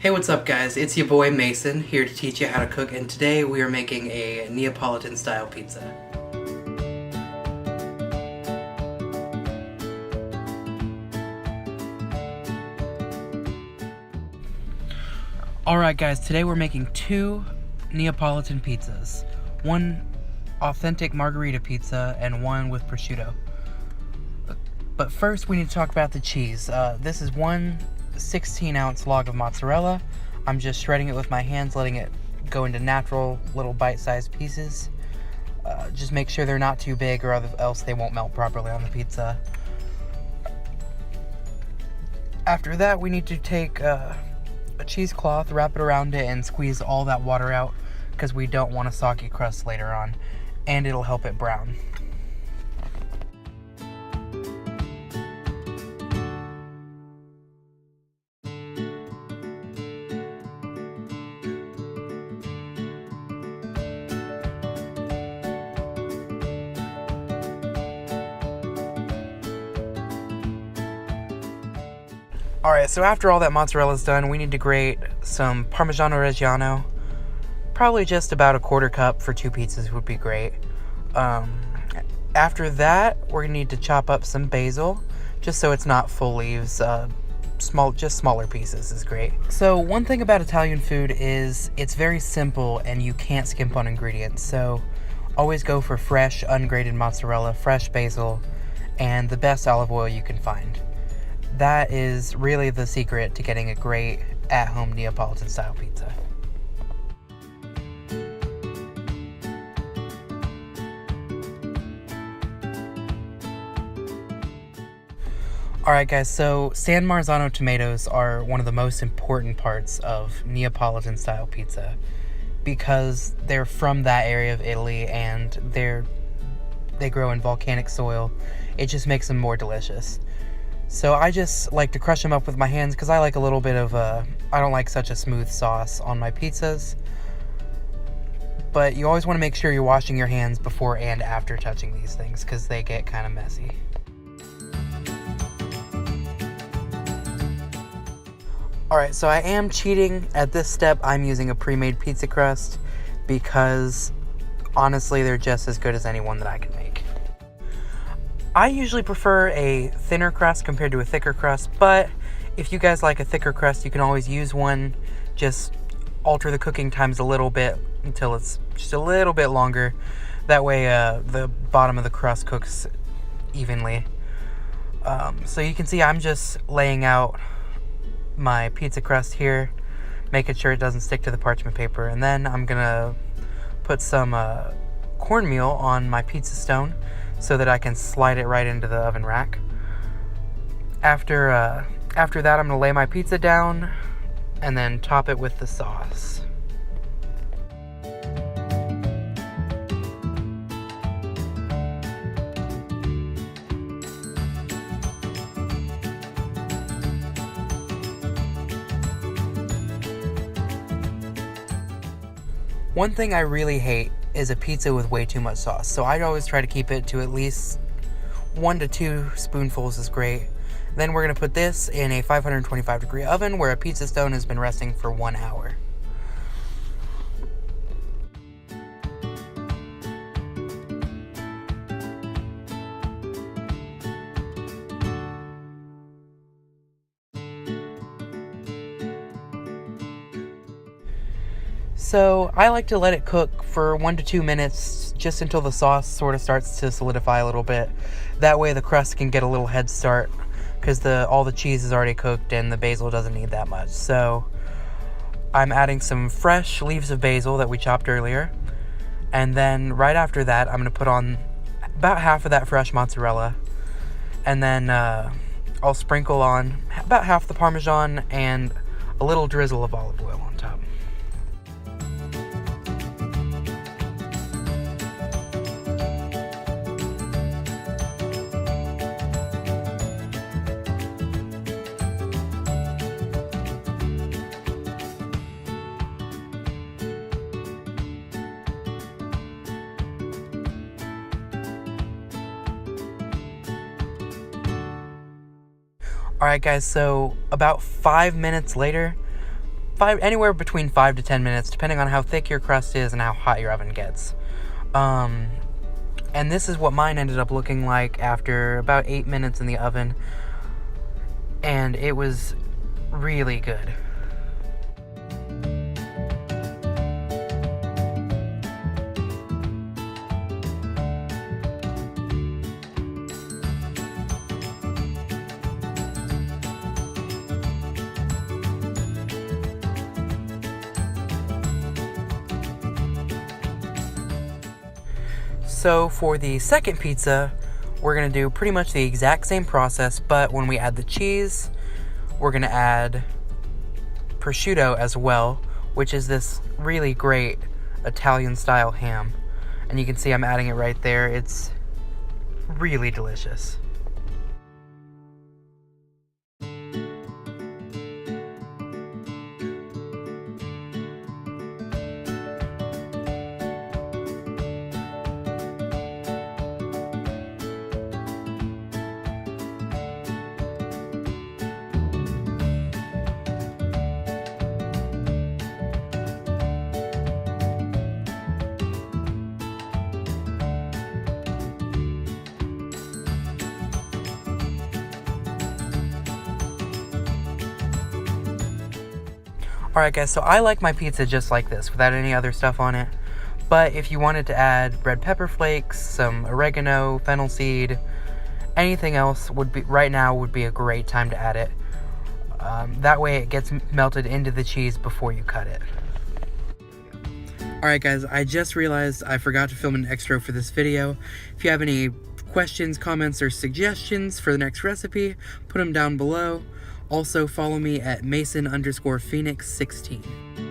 Hey, what's up guys? It's your boy Mason here to teach you how to cook, and today we are making a Neapolitan style pizza. Alright guys, today we're making two Neapolitan pizzas. One authentic margherita pizza and one with prosciutto. But first we need to talk about the cheese. This is one 16-ounce log of mozzarella. I'm just shredding it with my hands, letting it go into natural little bite-sized pieces. Just make sure they're not too big or else they won't melt properly on the pizza. After that, we need to take a cheesecloth, wrap it around it, and squeeze all that water out because we don't want a soggy crust later on, and it'll help it brown. Alright, so after all that mozzarella is done, we need to grate some Parmigiano Reggiano. Probably just about a quarter cup for two pizzas would be great. After that, we're going to need to chop up some basil, just so it's not full leaves. Just smaller pieces is great. So one thing about Italian food is it's very simple and you can't skimp on ingredients. So always go for fresh, ungrated mozzarella, fresh basil, and the best olive oil you can find. That is really the secret to getting a great at-home Neapolitan style pizza. Alright guys, so San Marzano tomatoes are one of the most important parts of Neapolitan style pizza because they're from that area of Italy and they grow in volcanic soil. It just makes them more delicious. So I just like to crush them up with my hands because I like a little bit of I don't like such a smooth sauce on my pizzas. But you always want to make sure you're washing your hands before and after touching these things because they get kind of messy. Alright, so I am cheating at this step. I'm using a pre-made pizza crust because honestly they're just as good as anyone that I can make. I usually prefer a thinner crust compared to a thicker crust, but if you guys like a thicker crust, you can always use one. Just alter the cooking times a little bit until it's just a little bit longer. That way the bottom of the crust cooks evenly. So you can see I'm just laying out my pizza crust here, making sure it doesn't stick to the parchment paper, and then I'm gonna put some cornmeal on my pizza stone so that I can slide it right into the oven rack. After that, I'm gonna lay my pizza down and then top it with the sauce. One thing I really hate is a pizza with way too much sauce. So I'd always try to keep it to at least 1 to 2 spoonfuls is great. Then we're going to put this in a 525-degree oven where a pizza stone has been resting for 1 hour. So I like to let it cook for 1 to 2 minutes just until the sauce sort of starts to solidify a little bit. That way the crust can get a little head start because all the cheese is already cooked and the basil doesn't need that much. So I'm adding some fresh leaves of basil that we chopped earlier. And then right after that, I'm going to put on about half of that fresh mozzarella. And then I'll sprinkle on about half the Parmesan and a little drizzle of olive oil on top. Alright guys, so about 5 minutes later, anywhere between 5 to 10 minutes, depending on how thick your crust is and how hot your oven gets. And this is what mine ended up looking like after about 8 minutes in the oven, and it was really good. So for the second pizza, we're going to do pretty much the exact same process, but when we add the cheese, we're going to add prosciutto as well, which is this really great Italian-style ham. And you can see I'm adding it right there. It's really delicious. Alright guys, so I like my pizza just like this, without any other stuff on it. But if you wanted to add red pepper flakes, some oregano, fennel seed, anything else right now would be a great time to add it. That way it gets melted into the cheese before you cut it. Alright guys, I just realized I forgot to film an extra for this video. If you have any questions, comments, or suggestions for the next recipe, put them down below. Also, follow me at Mason_Phoenix16.